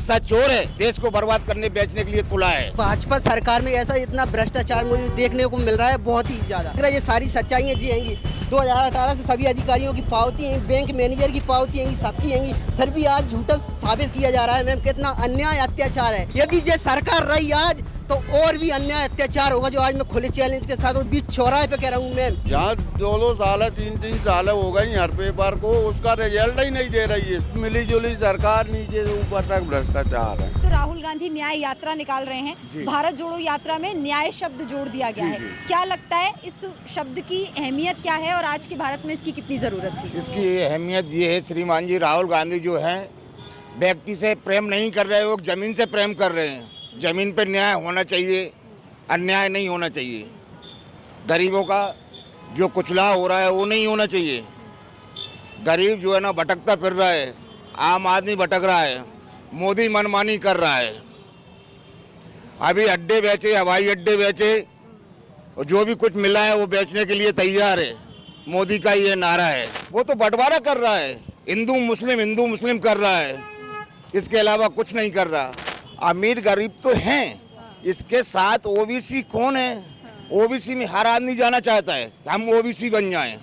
शाह चोर है, देश को बर्बाद करने बेचने के लिए तुला है। भाजपा सरकार में ऐसा इतना भ्रष्टाचार मुझे देखने को मिल रहा है, बहुत ही ज्यादा। ये सारी सच्चाइयाँ जी आएंगी 2018 से सभी अधिकारियों की पावती है, बैंक मैनेजर की पावती है, सबकी है, फिर भी आज झूठा साबित किया जा रहा है। मैम कितना अन्याय अत्याचार है। यदि ये सरकार रही आज तो और भी अन्याय अत्याचार होगा, जो आज मैं खुले चैलेंज के साथ और बीच चौराहे पे कह रहा हूँ। मैम जहाँ 2-2 साल 3-3 साल हो गई हर पेपर को, उसका रिजल्ट ही नहीं दे रही है। मिली जुली सरकार, नीचे से ऊपर तक भ्रष्टाचार है। तो राहुल गांधी न्याय यात्रा निकाल रहे हैं। भारत जोड़ो यात्रा में न्याय शब्द जोड़ दिया गया है। क्या लगता है इस शब्द की अहमियत क्या है और आज के भारत में इसकी कितनी जरूरत थी? इसकी अहमियत ये है श्रीमान जी, राहुल गांधी जो है व्यक्ति से प्रेम नहीं कर रहे, वो जमीन से प्रेम कर रहे हैं। जमीन पे न्याय होना चाहिए, अन्याय नहीं होना चाहिए। गरीबों का जो कुचला हो रहा है वो नहीं होना चाहिए। गरीब जो है ना भटकता फिर रहा है, आम आदमी भटक रहा है, मोदी मनमानी कर रहा है। अभी अड्डे बेचे, हवाई अड्डे बेचे, और जो भी कुछ मिला है वो बेचने के लिए तैयार है। मोदी का ये नारा है। वो तो बंटवारा कर रहा है, हिंदू मुस्लिम कर रहा है, इसके अलावा कुछ नहीं कर रहा। अमीर गरीब तो हैं, इसके साथ ओबीसी कौन है? ओबीसी में हर आदमी जाना चाहता है, हम ओबीसी बन जाएं।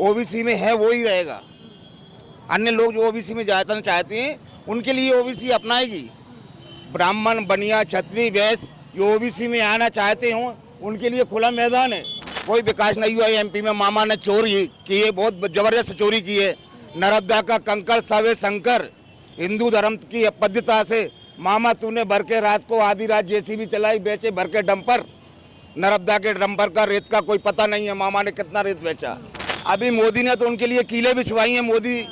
ओबीसी में है वो ही रहेगा। अन्य लोग जो ओबीसी में जाना चाहते हैं उनके लिए ओबीसी अपनाएगी। ब्राह्मण, बनिया, क्षत्रिय, वैश्य जो ओबीसी में आना चाहते हों उनके लिए खुला मैदान है। कोई विकास नहीं हुआ एमपी में। मामा ने चोरी की है, बहुत जबरदस्त चोरी की है। नर्मदा का कंकड़ सवे शंकर, हिंदू धर्म की पद्धति से मामा तूने भर के रात को आधी रात जेसीबी चलाई, बेचे भर के डंपर। नर्मदा के डंपर का रेत का कोई पता नहीं है मामा ने कितना रेत बेचा। अभी मोदी ने तो उनके लिए कीले बिछवाई हैं। मोदी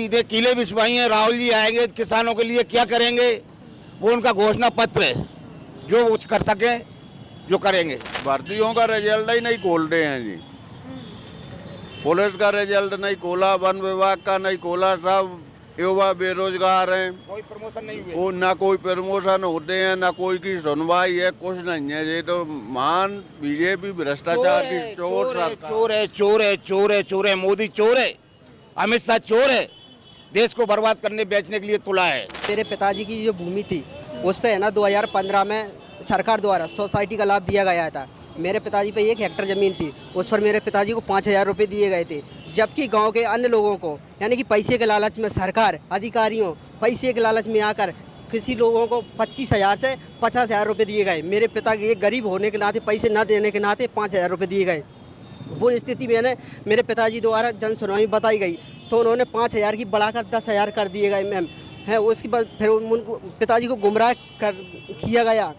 ने कीले बिछवाई हैं। राहुल जी आएंगे किसानों के लिए क्या करेंगे, वो उनका घोषणा पत्र है। जो कुछ कर सके जो करेंगे। भर्तियों का रिजल्ट ही नहीं खोल रहे हैं जी। पुलिस का रिजल्ट नहीं खोला, वन विभाग का नहीं खोला, सब युवा बेरोजगार हैं। कोई प्रमोशन नहीं हुए, ना कोई प्रमोशन होते हैं, ना कोई की सुनवाई है, कुछ नहीं है। ये तो महान बीजेपी भ्रष्टाचार की चोर सरकार। चोर है। मोदी चोर है, अमित शाह चोर है, देश को बर्बाद करने बेचने के लिए तुला है। मेरे पिताजी की जो भूमि थी उस पे है ना 2015 में सरकार द्वारा सोसाइटी का लाभ दिया गया था। मेरे पिताजी पे 1 हेक्टर ज़मीन थी, उस पर मेरे पिताजी को 5000 रुपये दिए गए थे। जबकि गांव के अन्य लोगों को यानी कि पैसे के लालच में सरकार अधिकारियों पैसे के लालच में आकर किसी लोगों को 25,000 से 50,000 रुपये दिए गए। मेरे पिता के एक गरीब होने के नाते, पैसे न देने के नाते 5,000 रुपये दिए गए। वो स्थिति में मेरे पिताजी द्वारा जन सुनवाई बताई गई तो उन्होंने 5,000 की बढ़ाकर 10,000 कर दिए गए। मैम है उसके बाद फिर उनको पिताजी को गुमराह किया गया,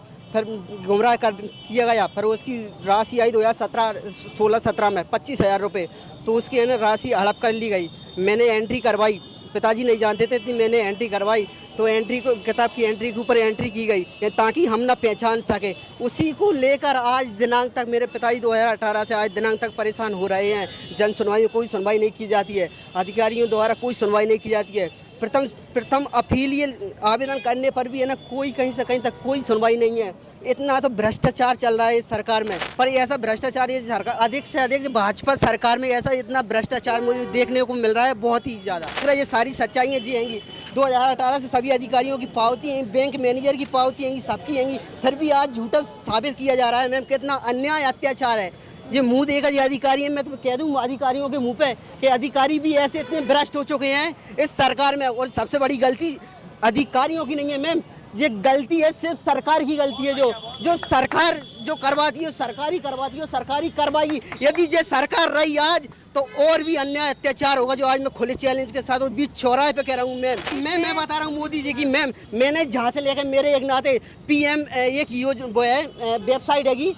फिर उसकी राशि आई 2016-17 में 25,000 रुपये। तो उसकी है ना राशि हड़प कर ली गई। मैंने एंट्री करवाई, पिताजी नहीं जानते थे, मैंने एंट्री करवाई। तो एंट्री को किताब की एंट्री के ऊपर एंट्री की गई ताकि हम ना पहचान सके। उसी को लेकर आज दिनांक तक मेरे पिताजी 2018 से आज दिनांक तक परेशान हो रहे हैं। जन सुनवाई में कोई सुनवाई नहीं की जाती है, अधिकारियों द्वारा कोई सुनवाई नहीं की जाती है। प्रथम अपीलीय आवेदन करने पर भी है ना कोई कहीं से कहीं तक कोई सुनवाई नहीं है। इतना तो भ्रष्टाचार चल रहा है इस सरकार में। पर ऐसा भ्रष्टाचार ये सरकार अधिक से अधिक भाजपा सरकार में ऐसा इतना भ्रष्टाचार मुझे देखने को मिल रहा है, बहुत ही ज़्यादा। ये सारी सच्चाइयाँ जी आएंगी 2018 से सभी अधिकारियों की पावती है, बैंक मैनेजर की पावती है, सबकी है, फिर भी आज झूठा साबित किया जा रहा है। मैम कितना अन्याय अत्याचार है। ये मुंह देगा ये अधिकारी है। मैं तो कह दूं अधिकारियों के मुंह पे कि अधिकारी भी ऐसे इतने भ्रष्ट हो चुके हैं इस सरकार में। और सबसे बड़ी गलती अधिकारियों की नहीं है मैम, ये गलती है सिर्फ सरकार की गलती है। जो सरकार जो करवाती है सरकारी करवाती है, सरकारी करवाई। यदि ये सरकार रही आज तो और भी अन्याय अत्याचार होगा, जो आज मैं खुले चैलेंज के साथ और बीच चौराहे पे कह रहा हूँ। मैं बता रहा हूँ मोदी जी की। मैम मैंने जहाँ से लेकर मेरे एक नाते PM एक योजना है, वेबसाइट हैगी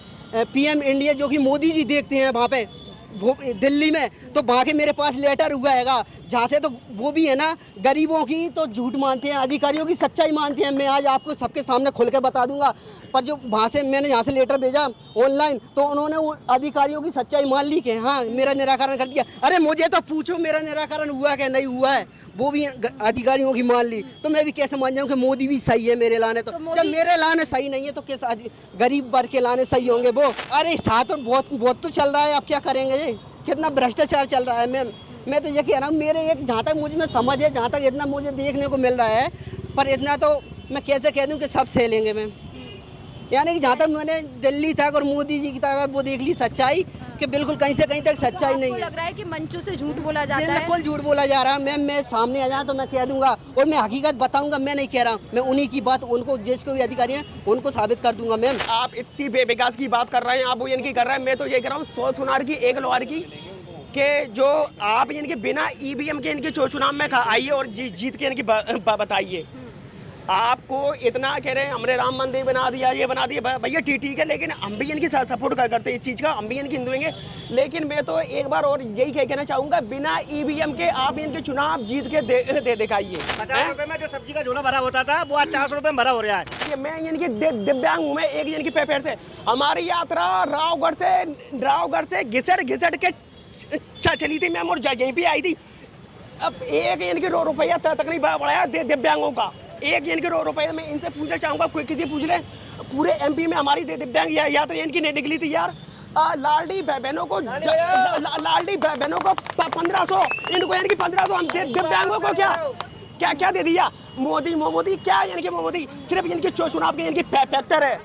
PM इंडिया, जो कि मोदी जी देखते हैं वहाँ पे दिल्ली में। तो वहाँ के मेरे पास लेटर हुआ हैगा जहाँ से, तो वो भी है ना गरीबों की तो झूठ मानते हैं, अधिकारियों की सच्चाई मानते हैं। मैं आज आपको सबके सामने खुल के बता दूंगा। पर जो वहाँ से मैंने यहाँ से लेटर भेजा ऑनलाइन तो उन्होंने अधिकारियों की सच्चाई मान ली कि हाँ मेरा निराकरण कर दिया। अरे मुझे तो पूछो मेरा निराकरण हुआ कि नहीं हुआ है, वो भी अधिकारियों की मान ली। तो मैं भी कैसे मान जाऊँ कि मोदी भी सही है मेरे लाने। तो जब मेरे लाने सही नहीं है तो कैसे गरीब वर्ग के लाने सही होंगे वो? अरे साथ और बहुत तो चल रहा है, आप क्या करेंगे? कितना भ्रष्टाचार चल रहा है। मैं तो ये कह रहा हूँ, मेरे एक जहाँ तक मुझ में समझ है, जहाँ तक इतना मुझे देखने को मिल रहा है पर इतना तो मैं कैसे कह दूं कि सब सह लेंगे मैम। यानी कि जहाँ तक मैंने दिल्ली तक और मोदी जी की तक वो देख ली सच्चाई कि बिल्कुल कहीं से कहीं तक सच्चाई नहीं आपको है। लग रहा है कि मंचों से झूठ बोला जाता है? बिल्कुल झूठ बोला जा रहा है मैम। मैं सामने आ जाऊँ तो मैं कह दूंगा और मैं हकीकत बताऊंगा, मैं नहीं कह रहा हूँ। मैं उन्हीं की बात उनको जिसको भी अधिकारी हैं उनको साबित कर दूंगा मैम। आप इतनी विकास की बात कर रहे हैं, आप वो इनकी कर रहे हैं, मैं तो ये कह रहा हूँ 100 सुनार की 1 लोहार की कि जो आप इनके बिना ईवीएम के इनके चुनाव में आइए और जीत के इनकी बताइए। आपको इतना कह रहे हैं हमने राम मंदिर बना दिया, ये बना दिया, भैया ठीक है, लेकिन हम भी इनकी सपोर्ट करते हैं इस चीज़ का, हम भी इनकी हिंदुएंगे। लेकिन मैं तो एक बार और यही कहना चाहूँगा, बिना ईवीएम के आप इनके चुनाव जीत के दिखाइए। 50 रुपए में जो सब्जी का झोला भरा होता था वो आज 400 रुपए में भरा हो रहा है। मैं इनकी दिव्यांग हूँ, मैं एक इनकी पेपर से हमारी यात्रा रावगढ़ से घिसट के चली थी मैम, और यहीं पे आई थी। अब एक इनके रुपया तकरीबन बढ़ाया दिव्यांगों का, एक इनके रुपये में इनसे पूछना चाहूँगा, कोई किसी पूछ ले, पूरे एमपी में हमारी दिव्यांग यात्रा इनकी नहीं निकली थी यार। लालडी बहनों को 1500, इनको इनकी 1500, हम दिव्यांगों को क्या दे दिया? मोदी क्या इनके मोदी सिर्फ इनके चुनाव के इनकी फैक्टर है।